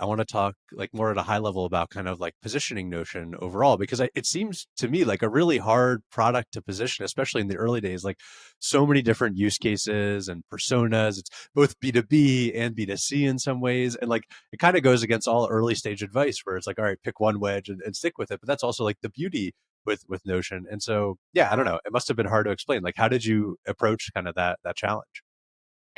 I want to talk like more at a high level about kind of like positioning Notion overall, because it seems to me like a really hard product to position, especially in the early days. Like so many different use cases and personas. It's both B2B and B2C in some ways. And like it kind of goes against all early stage advice where it's like, all right, pick one wedge and stick with it. But that's also like the beauty with Notion. And so, yeah, I don't know. It must have been hard to explain. Like, how did you approach kind of that challenge?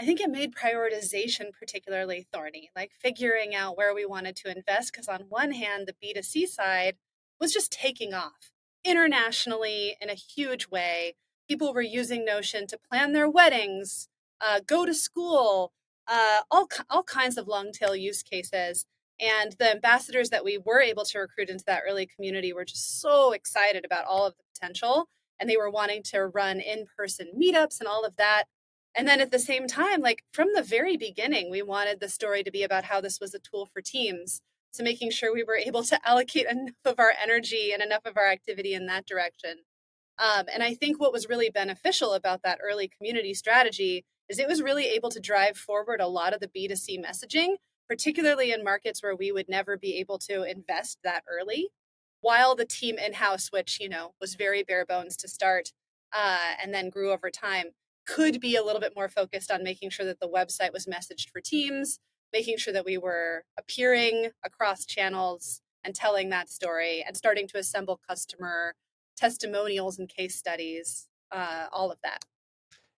I think it made prioritization particularly thorny, like figuring out where we wanted to invest. Because on one hand, the B2C side was just taking off internationally in a huge way. People were using Notion to plan their weddings, go to school, all kinds of long tail use cases. And the ambassadors that we were able to recruit into that early community were just so excited about all of the potential. And they were wanting to run in person meetups and all of that. And then at the same time, like from the very beginning, we wanted the story to be about how this was a tool for teams. So making sure we were able to allocate enough of our energy and enough of our activity in that direction. And I think what was really beneficial about that early community strategy is it was really able to drive forward a lot of the B2C messaging, particularly in markets where we would never be able to invest that early, while the team in house, which, was very bare bones to start and then grew over time, could be a little bit more focused on making sure that the website was messaged for teams, making sure that we were appearing across channels and telling that story and starting to assemble customer testimonials and case studies, all of that.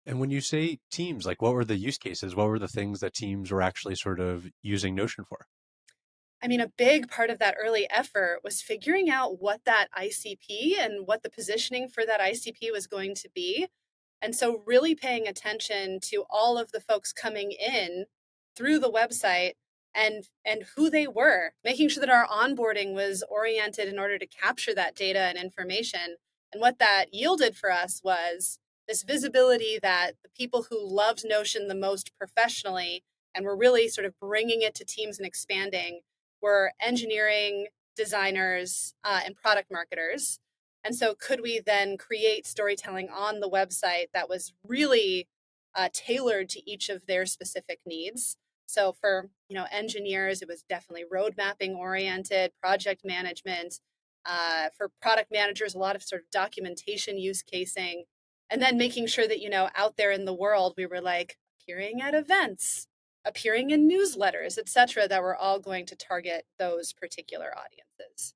And when you say teams, like what were the use cases? What were the things that teams were actually sort of using Notion for? I mean, a big part of that early effort was figuring out what that ICP and what the positioning for that ICP was going to be. And so, really paying attention to all of the folks coming in through the website and who they were, making sure that our onboarding was oriented in order to capture that data and information. And what that yielded for us was this visibility that the people who loved Notion the most professionally and were really sort of bringing it to teams and expanding were engineering, designers, and product marketers. And so, could we then create storytelling on the website that was really tailored to each of their specific needs? So, for engineers, it was definitely road mapping oriented, project management. For product managers, a lot of sort of documentation use casing, and then making sure that out there in the world, we were like appearing at events, appearing in newsletters, etc., that were all going to target those particular audiences.